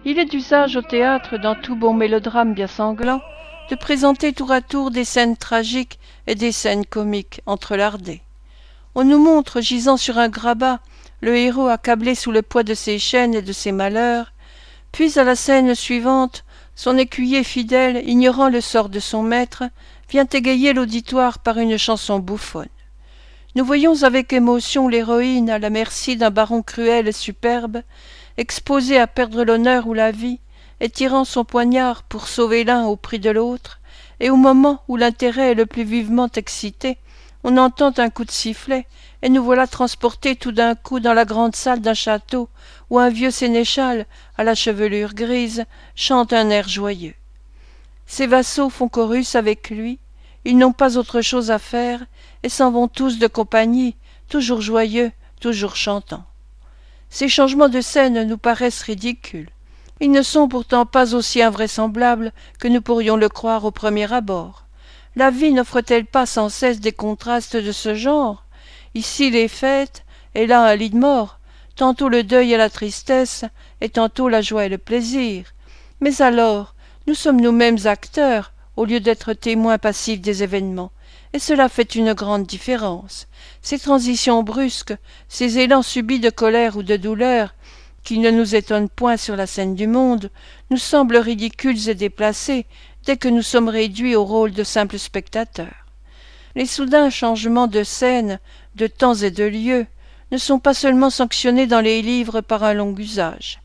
Il est d'usage au théâtre, dans tout bon mélodrame bien sanglant, de présenter tour à tour des scènes tragiques et des scènes comiques entrelardées. On nous montre, gisant sur un grabat, le héros accablé sous le poids de ses chaînes et de ses malheurs, puis à la scène suivante, son écuyer fidèle, ignorant le sort de son maître, vient égayer l'auditoire par une chanson bouffonne. Nous voyons avec émotion l'héroïne à la merci d'un baron cruel et superbe, exposée à perdre l'honneur ou la vie, et tirant son poignard pour sauver l'un au prix de l'autre, et au moment où l'intérêt est le plus vivement excité, on entend un coup de sifflet, et nous voilà transportés tout d'un coup dans la grande salle d'un château, où un vieux sénéchal, à la chevelure grise, chante un air joyeux. Ses vassaux font chorus avec lui, ils n'ont pas autre chose à faire, et s'en vont tous de compagnie, toujours joyeux, toujours chantants. Ces changements de scène nous paraissent ridicules. Ils ne sont pourtant pas aussi invraisemblables que nous pourrions le croire au premier abord. La vie n'offre-t-elle pas sans cesse des contrastes de ce genre? Ici les fêtes, et là un lit de mort, tantôt le deuil et la tristesse, et tantôt la joie et le plaisir. Mais alors, nous sommes nous-mêmes acteurs, au lieu d'être témoins passifs des événements, et cela fait une grande différence. Ces transitions brusques, ces élans subits de colère ou de douleur, qui ne nous étonnent point sur la scène du monde, nous semblent ridicules et déplacés dès que nous sommes réduits au rôle de simples spectateurs. Les soudains changements de scène, de temps et de lieu, ne sont pas seulement sanctionnés dans les livres par un long usage.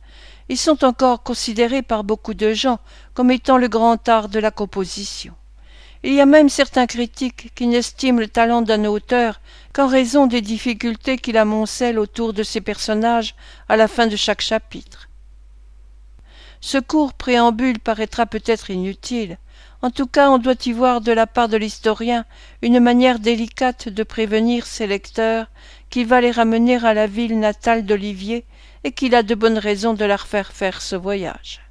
Ils sont encore considérés par beaucoup de gens comme étant le grand art de la composition. Il y a même certains critiques qui n'estiment le talent d'un auteur qu'en raison des difficultés qu'il amoncelle autour de ses personnages à la fin de chaque chapitre. Ce court préambule paraîtra peut-être inutile. En tout cas, on doit y voir de la part de l'historien une manière délicate de prévenir ses lecteurs qu'il va les ramener à la ville natale d'Olivier et qu'il a de bonnes raisons de leur faire ce voyage.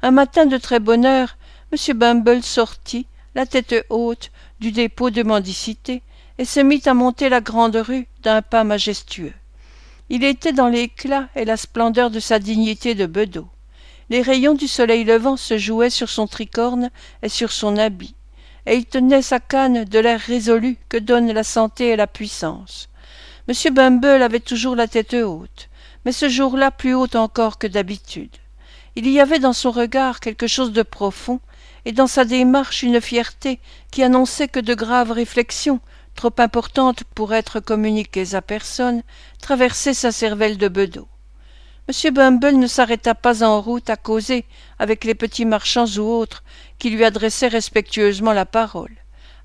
Un matin de très bonne heure, M. Bumble sortit, la tête haute, du dépôt de mendicité et se mit à monter la grande rue d'un pas majestueux. Il était dans l'éclat et la splendeur de sa dignité de bedeau. Les rayons du soleil levant se jouaient sur son tricorne et sur son habit, et il tenait sa canne de l'air résolu que donnent la santé et la puissance. M. Bumble avait toujours la tête haute, mais ce jour-là plus haute encore que d'habitude. Il y avait dans son regard quelque chose de profond, et dans sa démarche une fierté qui annonçait que de graves réflexions, trop importantes pour être communiquées à personne, traversaient sa cervelle de bedeau. M. Bumble ne s'arrêta pas en route à causer avec les petits marchands ou autres qui lui adressaient respectueusement la parole.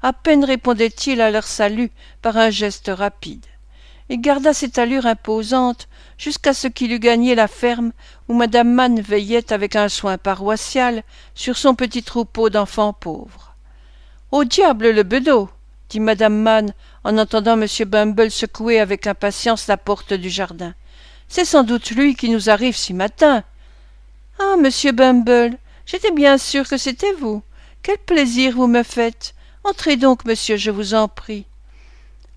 À peine répondait-il à leur salut par un geste rapide. Il garda cette allure imposante jusqu'à ce qu'il eût gagné la ferme où madame Mann veillait avec un soin paroissial sur son petit troupeau d'enfants pauvres. « Au diable le bedeau !» dit madame Mann en entendant M. Bumble secouer avec impatience la porte du jardin. « C'est sans doute lui qui nous arrive si matin. »« Ah, monsieur Bumble, j'étais bien sûre que c'était vous. Quel plaisir vous me faites. Entrez donc, monsieur, je vous en prie. »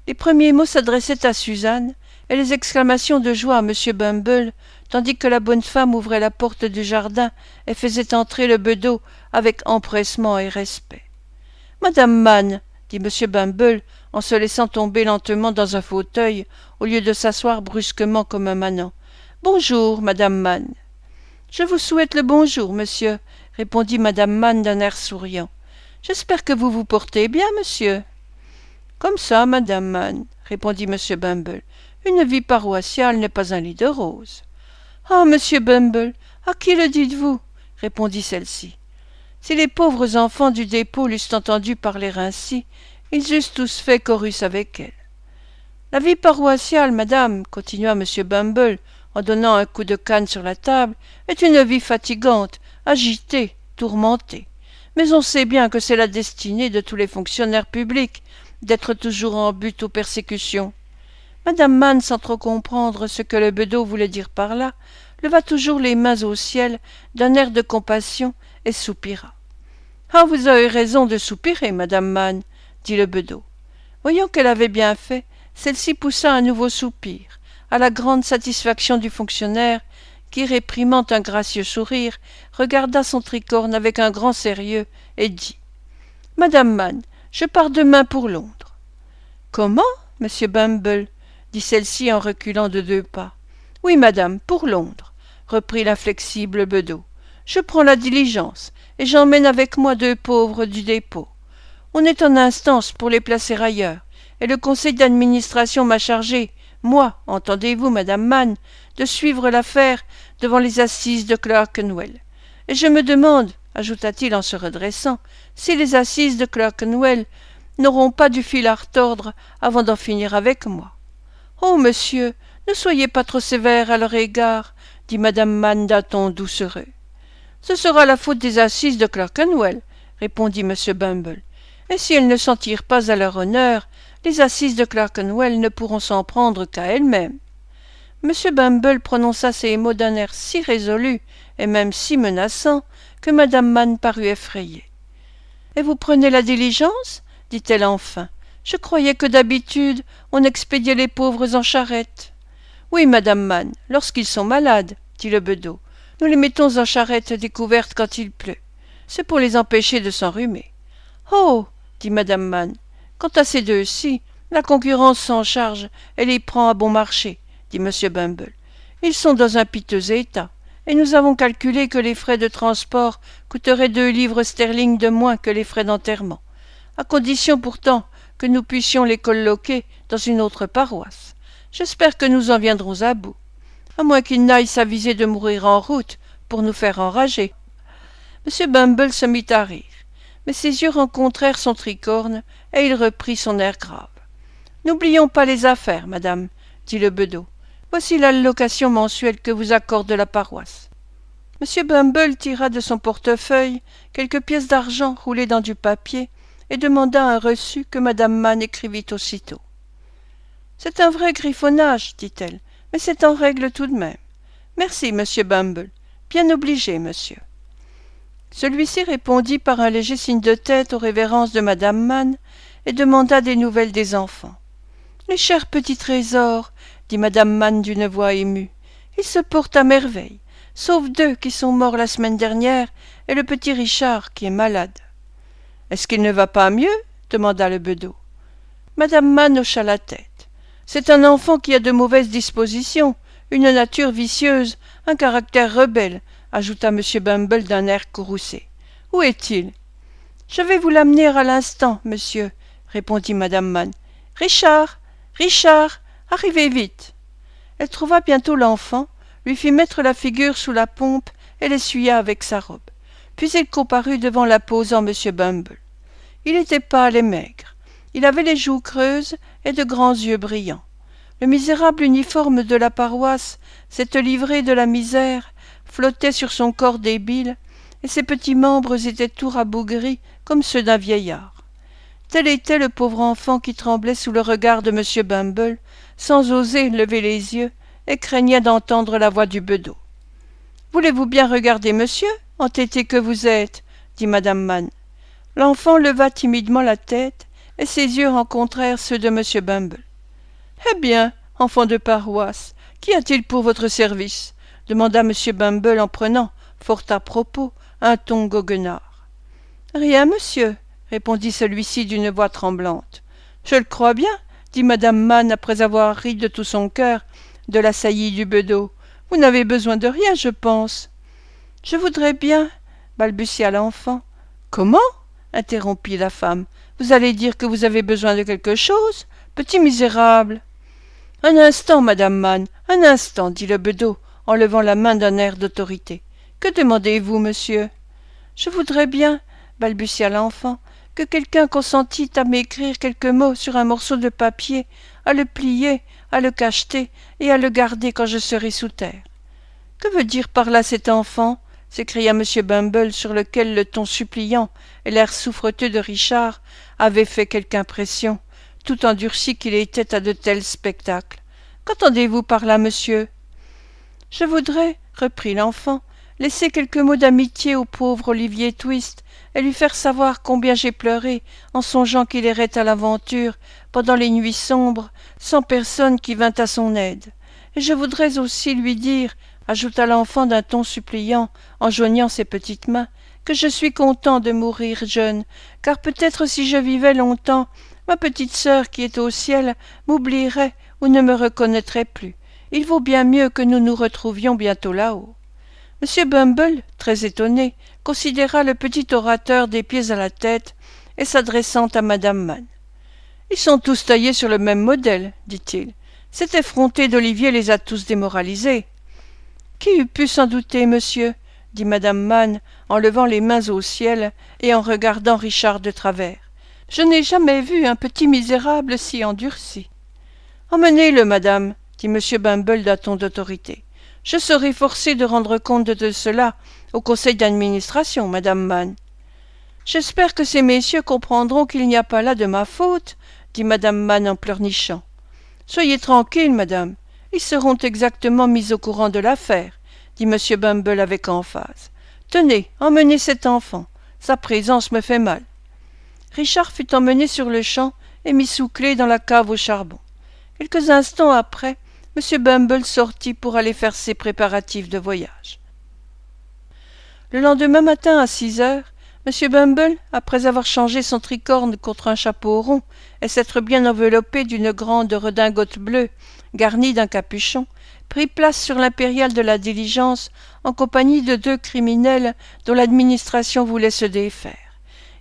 Les premiers mots s'adressaient à Suzanne, et les exclamations de joie à M. Bumble, tandis que la bonne femme ouvrait la porte du jardin et faisait entrer le bedeau avec empressement et respect. « Madame Mann, » dit M. Bumble, en se laissant tomber lentement dans un fauteuil, au lieu de s'asseoir brusquement comme un manant. « Bonjour, madame Mann. »« Je vous souhaite le bonjour, monsieur, » répondit madame Mann d'un air souriant. « J'espère que vous vous portez bien, monsieur. » « Comme ça, madame Mann, » répondit M. Bumble. « Une vie paroissiale n'est pas un lit de roses. »« Ah, monsieur Bumble, à qui le dites-vous » répondit celle-ci. Si les pauvres enfants du dépôt l'eussent entendu parler ainsi, ils eussent tous fait chorus avec elle. « La vie paroissiale, madame, » continua M. Bumble, en donnant un coup de canne sur la table, « est une vie fatigante, agitée, tourmentée. Mais on sait bien que c'est la destinée de tous les fonctionnaires publics d'être toujours en butte aux persécutions. » Madame Mann, sans trop comprendre ce que le bedeau voulait dire par là, leva toujours les mains au ciel d'un air de compassion et soupira. « Ah, vous avez raison de soupirer, madame Mann, » dit le bedeau. Voyant qu'elle avait bien fait, celle-ci poussa un nouveau soupir, à la grande satisfaction du fonctionnaire, qui, réprimant un gracieux sourire, regarda son tricorne avec un grand sérieux et dit « Madame Mann, je pars demain pour Londres. »« Comment, monsieur Bumble ?» dit celle-ci en reculant de 2 pas. « Oui, madame, pour Londres, » reprit l'inflexible bedeau. « Je prends la diligence, et j'emmène avec moi 2 pauvres du dépôt. On est en instance pour les placer ailleurs, et le conseil d'administration m'a chargé, moi, entendez-vous, madame Mann, de suivre l'affaire devant les assises de Clerkenwell. Et je me demande, ajouta-t-il en se redressant, si les assises de Clerkenwell n'auront pas du fil à retordre avant d'en finir avec moi. »« Oh, monsieur, ne soyez pas trop sévère à leur égard, » dit madame Mann d'un ton doucereux. « Ce sera la faute des assises de Clerkenwell, » répondit M. Bumble. « Et si elles ne s'en tirent pas à leur honneur, les assises de Clerkenwell ne pourront s'en prendre qu'à elles-mêmes. » M. Bumble prononça ces mots d'un air si résolu et même si menaçant que madame Mann parut effrayée. « Et vous prenez la diligence ?» dit-elle enfin. « Je croyais que d'habitude on expédiait les pauvres en charrette. »« Oui, madame Mann, lorsqu'ils sont malades, » dit le bedeau. « Nous les mettons en charrette découverte quand il pleut. C'est pour les empêcher de s'enrhumer. »« Oh » dit madame Mann. « Quant à ces 2-ci, la concurrence s'en charge et les prend à bon marché, » dit M. Bumble. « Ils sont dans un piteux état, et nous avons calculé que les frais de transport coûteraient 2 livres sterling de moins que les frais d'enterrement, à condition pourtant que nous puissions les colloquer dans une autre paroisse. J'espère que nous en viendrons à bout, à moins qu'ils n'aillent s'aviser de mourir en route pour nous faire enrager. » M. Bumble se mit à rire, mais ses yeux rencontrèrent son tricorne, et il reprit son air grave. « N'oublions pas les affaires, madame, » dit le bedeau. « Voici l'allocation mensuelle que vous accorde la paroisse. » M. Bumble tira de son portefeuille quelques pièces d'argent roulées dans du papier et demanda un reçu que madame Mann écrivit aussitôt. « C'est un vrai griffonnage, dit-elle, mais c'est en règle tout de même. Merci, monsieur Bumble. Bien obligé, monsieur. » Celui-ci répondit par un léger signe de tête aux révérences de madame Mann et demanda des nouvelles des enfants. « Les chers petits trésors, » dit madame Mann d'une voix émue, « ils se portent à merveille, sauf 2 qui sont morts la semaine dernière et le petit Richard qui est malade. »« Est-ce qu'il ne va pas mieux ?» demanda le bedeau. Madame Mann hocha la tête. « C'est un enfant qui a de mauvaises dispositions, une nature vicieuse, un caractère rebelle, » ajouta M. Bumble d'un air courroucé. « Où est-il ?»« Je vais vous l'amener à l'instant, monsieur, » répondit madame Mann. « Richard, Richard, arrivez vite !» Elle trouva bientôt l'enfant, lui fit mettre la figure sous la pompe et l'essuya avec sa robe. Puis il comparut devant l'imposant M. Bumble. Il était pâle et maigre. Il avait les joues creuses et de grands yeux brillants. Le misérable uniforme de la paroisse, cette livrée de la misère, flottait sur son corps débile, et ses petits membres étaient tout rabougris comme ceux d'un vieillard. Tel était le pauvre enfant qui tremblait sous le regard de M. Bumble, sans oser lever les yeux, et craignait d'entendre la voix du bedeau. « Voulez-vous bien regarder, monsieur, entêté que vous êtes ?» dit madame Mann. L'enfant leva timidement la tête, et ses yeux rencontrèrent ceux de M. Bumble. « Eh bien, enfant de paroisse, qu'y a-t-il pour votre service ?» demanda M. Bumble en prenant, fort à propos, un ton goguenard. « Rien, monsieur, » répondit celui-ci d'une voix tremblante. « Je le crois bien, » dit madame Mann après avoir ri de tout son cœur de la saillie du bedeau. « Vous n'avez besoin de rien, je pense. »« Je voudrais bien, » balbutia l'enfant. « Comment ?» interrompit la femme. « Vous allez dire que vous avez besoin de quelque chose, petit misérable !»« Un instant, madame Mann, un instant, » dit le bedeau, en levant la main d'un air d'autorité. « Que demandez-vous, monsieur ?»« Je voudrais bien, » balbutia l'enfant, « que quelqu'un consentît à m'écrire quelques mots sur un morceau de papier, à le plier, à le cacheter et à le garder quand je serai sous terre. »« Que veut dire par là cet enfant ?» s'écria M. Bumble, sur lequel le ton suppliant et l'air souffreteux de Richard avaient fait quelque impression, tout endurci qu'il était à de tels spectacles. « Qu'entendez-vous par là, monsieur ?»« Je voudrais, » reprit l'enfant, « laisser quelques mots d'amitié au pauvre Olivier Twist et lui faire savoir combien j'ai pleuré en songeant qu'il errait à l'aventure pendant les nuits sombres, sans personne qui vînt à son aide. Et je voudrais aussi lui dire, ajouta l'enfant d'un ton suppliant en joignant ses petites mains, que je suis content de mourir jeune, car peut-être si je vivais longtemps, ma petite sœur qui est au ciel m'oublierait ou ne me reconnaîtrait plus. Il vaut bien mieux que nous nous retrouvions bientôt là-haut. M. Bumble, très étonné, considéra le petit orateur des pieds à la tête et s'adressant à madame Mann. « Ils sont tous taillés sur le même modèle, dit-il. Cet effronté d'Olivier les a tous démoralisés. »« Qui eût pu s'en douter, monsieur ?» dit madame Mann en levant les mains au ciel et en regardant Richard de travers. « Je n'ai jamais vu un petit misérable si endurci. »« Emmenez-le, madame, » dit M. Bumble d'un ton d'autorité. « Je serai forcé de rendre compte de cela au conseil d'administration, madame Mann. »« J'espère que ces messieurs comprendront qu'il n'y a pas là de ma faute, » dit madame Mann en pleurnichant. « Soyez tranquille, madame, ils seront exactement mis au courant de l'affaire, » dit M. Bumble avec emphase. « Tenez, emmenez cet enfant, sa présence me fait mal. » Richard fut emmené sur-le-champ et mis sous clé dans la cave au charbon. Quelques instants après, M. Bumble sortit pour aller faire ses préparatifs de voyage. Le lendemain matin à 6 heures, M. Bumble, après avoir changé son tricorne contre un chapeau rond et s'être bien enveloppé d'une grande redingote bleue garnie d'un capuchon, prit place sur l'impériale de la diligence en compagnie de 2 criminels dont l'administration voulait se défaire.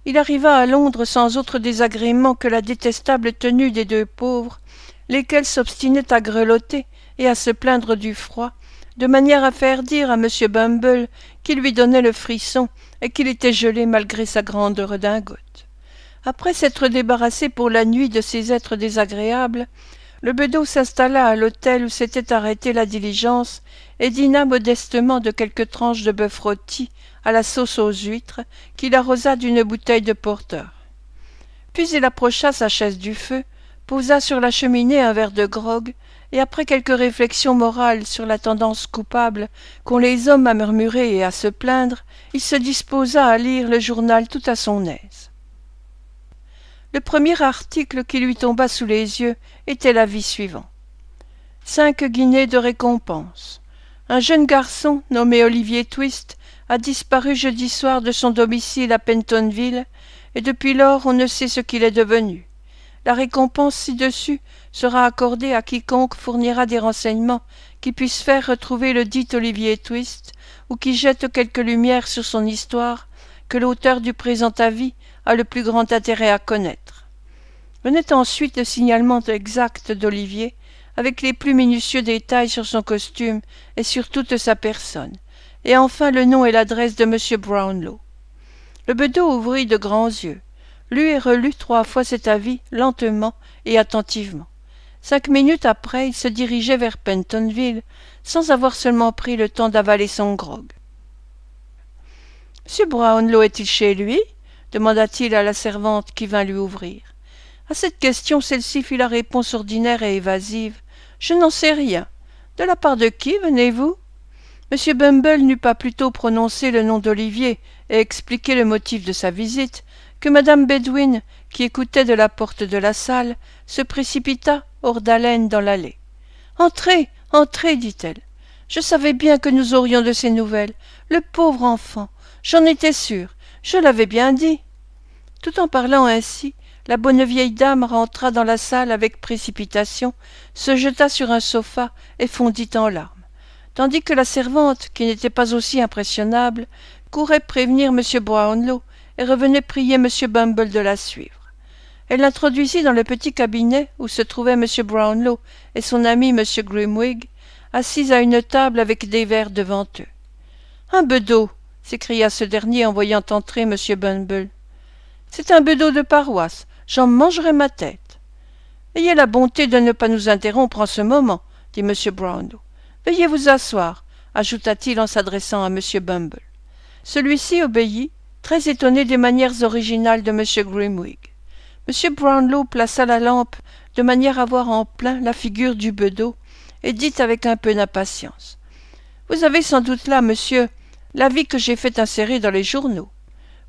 Il arriva à Londres sans autre désagrément que la détestable tenue des 2 pauvres, lesquels s'obstinaient à grelotter et à se plaindre du froid, de manière à faire dire à M. Bumble qu'il lui donnait le frisson et qu'il était gelé malgré sa grande redingote. Après s'être débarrassé pour la nuit de ces êtres désagréables, le bedeau s'installa à l'hôtel où s'était arrêtée la diligence et dîna modestement de quelques tranches de bœuf rôti à la sauce aux huîtres qu'il arrosa d'une bouteille de porter. Puis il approcha sa chaise du feu, posa sur la cheminée un verre de grog, et après quelques réflexions morales sur la tendance coupable qu'ont les hommes à murmurer et à se plaindre, il se disposa à lire le journal tout à son aise. Le premier article qui lui tomba sous les yeux était l'avis suivant. 5 guinées de récompense. Un jeune garçon, nommé Olivier Twist, a disparu jeudi soir de son domicile à Pentonville, et depuis lors on ne sait ce qu'il est devenu. La récompense ci-dessus sera accordée à quiconque fournira des renseignements qui puissent faire retrouver le dit Olivier Twist ou qui jette quelque lumière sur son histoire que l'auteur du présent avis a le plus grand intérêt à connaître. Venait ensuite le signalement exact d'Olivier, avec les plus minutieux détails sur son costume et sur toute sa personne, et enfin le nom et l'adresse de M. Brownlow. Le bedeau ouvrit de grands yeux, lut et relut 3 fois cet avis lentement et attentivement. 5 minutes après, il se dirigeait vers Pentonville, sans avoir seulement pris le temps d'avaler son grog. « M. Brownlow est-il chez lui ?» demanda-t-il à la servante qui vint lui ouvrir. À cette question, celle-ci fit la réponse ordinaire et évasive. « Je n'en sais rien. De la part de qui venez-vous » M. Bumble n'eut pas plutôt prononcé le nom d'Olivier et expliqué le motif de sa visite que madame Bedwin, qui écoutait de la porte de la salle, se précipita, hors d'haleine, dans l'allée. « Entrez, entrez, dit-elle. Je savais bien que nous aurions de ces nouvelles. Le pauvre enfant, j'en étais sûre, je l'avais bien dit. » Tout en parlant ainsi, la bonne vieille dame rentra dans la salle avec précipitation, se jeta sur un sofa et fondit en larmes, tandis que la servante, qui n'était pas aussi impressionnable, courait prévenir M. Brownlow et revenait prier M. Bumble de la suivre. Elle l'introduisit dans le petit cabinet où se trouvaient M. Brownlow et son ami M. Grimwig, assis à une table avec des verres devant eux. « Un bedeau !» s'écria ce dernier en voyant entrer M. Bumble. « C'est un bedeau de paroisse, j'en mangerai ma tête. »« Ayez la bonté de ne pas nous interrompre en ce moment, » dit M. Brownlow. « Veuillez vous asseoir, » ajouta-t-il en s'adressant à M. Bumble. Celui-ci obéit, très étonné des manières originales de M. Grimwig. M. Brownlow plaça la lampe de manière à voir en plein la figure du bedeau et dit avec un peu d'impatience. « Vous avez sans doute là, monsieur, l'avis que j'ai fait insérer dans les journaux. »«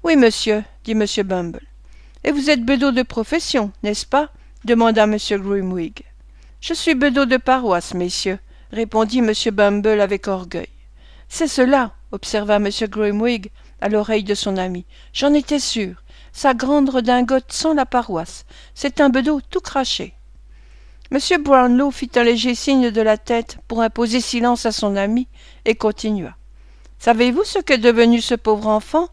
Oui, monsieur, » dit M. Bumble. « Et vous êtes bedeau de profession, n'est-ce pas ?» demanda M. Grimwig. « Je suis bedeau de paroisse, messieurs, » répondit M. Bumble avec orgueil. C'est cela, observa M. Grimwig à l'oreille de son ami. J'en étais sûr. Sa grande redingote sans la paroisse. C'est un bedeau tout craché. M. Brownlow fit un léger signe de la tête pour imposer silence à son ami et continua. Savez-vous ce qu'est devenu ce pauvre enfant?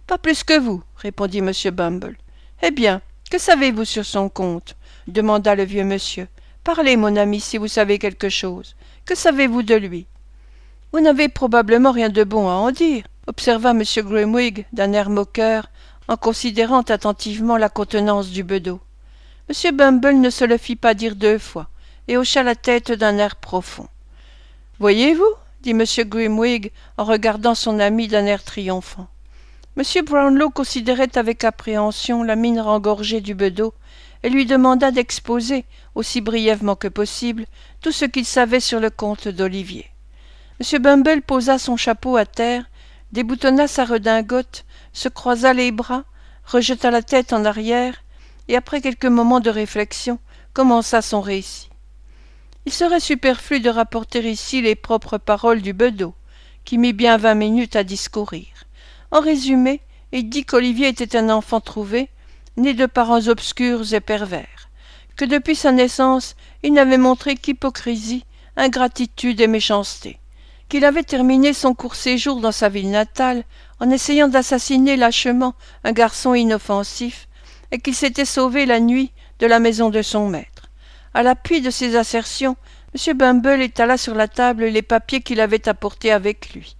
Pas plus que vous, répondit M. Bumble. Eh bien, que savez-vous sur son compte? Demanda le vieux monsieur. Parlez, mon ami, si vous savez quelque chose. Que savez-vous de lui? Vous n'avez probablement rien de bon à en dire, observa M. Grimwig d'un air moqueur, en considérant attentivement la contenance du bedeau. M. Bumble ne se le fit pas dire deux fois, et hocha la tête d'un air profond. Voyez-vous, dit M. Grimwig en regardant son ami d'un air triomphant. M. Brownlow considérait avec appréhension la mine rengorgée du bedeau et lui demanda d'exposer, aussi brièvement que possible, tout ce qu'il savait sur le comte d'Olivier. M. Bumble posa son chapeau à terre, déboutonna sa redingote, se croisa les bras, rejeta la tête en arrière, et après quelques moments de réflexion, commença son récit. Il serait superflu de rapporter ici les propres paroles du bedeau, qui mit bien 20 minutes à discourir. En résumé, il dit qu'Olivier était un enfant trouvé, né de parents obscurs et pervers, que depuis sa naissance, il n'avait montré qu'hypocrisie, ingratitude et méchanceté, qu'il avait terminé son court séjour dans sa ville natale en essayant d'assassiner lâchement un garçon inoffensif, et qu'il s'était sauvé la nuit de la maison de son maître. À l'appui de ces assertions, M. Bumble étala sur la table les papiers qu'il avait apportés avec lui.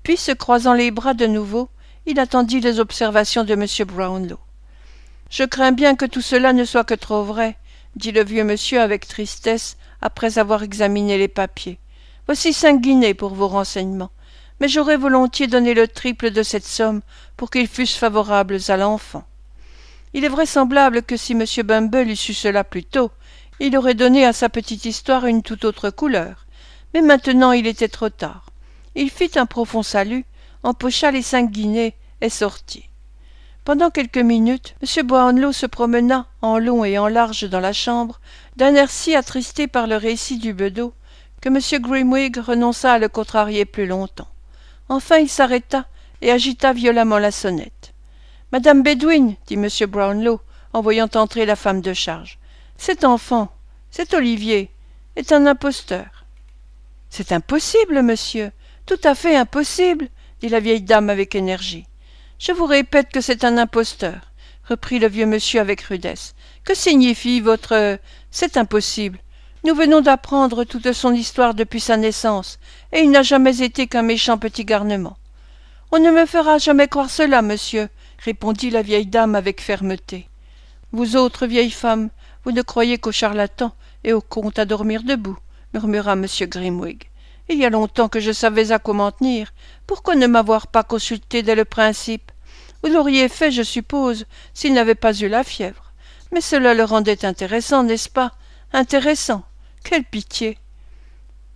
Puis, se croisant les bras de nouveau, il attendit les observations de M. Brownlow. « Je crains bien que tout cela ne soit que trop vrai, » dit le vieux monsieur avec tristesse, après avoir examiné les papiers. « Voici 5 guinées pour vos renseignements, mais j'aurais volontiers donné le triple de cette somme pour qu'ils fussent favorables à l'enfant. » Il est vraisemblable que si M. Bumble eût su cela plus tôt, il aurait donné à sa petite histoire une toute autre couleur, mais maintenant il était trop tard. Il fit un profond salut, empocha les 5 guinées et sortit. Pendant quelques minutes, M. Brownlow se promena en long et en large dans la chambre, d'un air si attristé par le récit du bedeau que M. Grimwig renonça à le contrarier plus longtemps. Enfin il s'arrêta et agita violemment la sonnette. « Madame Bedwin, dit M. Brownlow, en voyant entrer la femme de charge, cet enfant, cet Olivier, est un imposteur. »« C'est impossible, monsieur, tout à fait impossible, dit la vieille dame avec énergie. Je vous répète que c'est un imposteur, reprit le vieux monsieur avec rudesse. Que signifie votre « c'est impossible » ? Nous venons d'apprendre toute son histoire depuis sa naissance, et il n'a jamais été qu'un méchant petit garnement. On ne me fera jamais croire cela, monsieur, répondit la vieille dame avec fermeté. Vous autres vieilles femmes, vous ne croyez qu'aux charlatans et aux contes à dormir debout, murmura M. Grimwig. Il y a longtemps que je savais à quoi m'en tenir. Pourquoi ne m'avoir pas consulté dès le principe? Vous l'auriez fait, je suppose, s'il n'avait pas eu la fièvre. Mais cela le rendait intéressant, n'est-ce pas? Intéressant. Quelle pitié!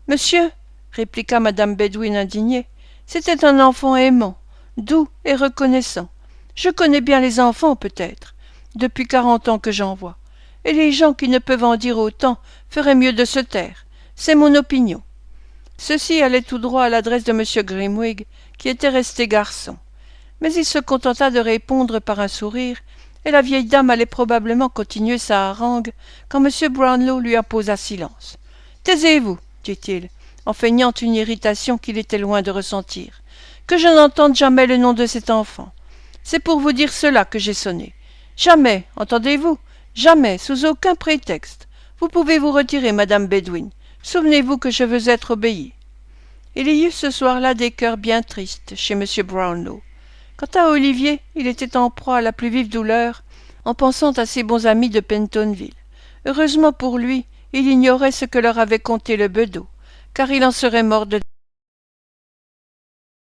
Monsieur, répliqua madame Bedwin indignée, c'était un enfant aimant, doux et reconnaissant. Je connais bien les enfants, peut-être, depuis 40 ans que j'en vois. Et les gens qui ne peuvent en dire autant feraient mieux de se taire. C'est mon opinion. Ceci allait tout droit à l'adresse de M. Grimwig, qui était resté garçon. Mais il se contenta de répondre par un sourire, et la vieille dame allait probablement continuer sa harangue quand M. Brownlow lui imposa silence. « Taisez-vous, dit-il, en feignant une irritation qu'il était loin de ressentir. « Que je n'entende jamais le nom de cet enfant. C'est pour vous dire cela que j'ai sonné. Jamais, entendez-vous? Jamais, sous aucun prétexte. Vous pouvez vous retirer, madame Bedwin. Souvenez-vous que je veux être obéie. » Il y eut ce soir-là des cœurs bien tristes chez M. Brownlow. Quant à Olivier, il était en proie à la plus vive douleur en pensant à ses bons amis de Pentonville. Heureusement pour lui, il ignorait ce que leur avait conté le bedeau, car il en serait mort de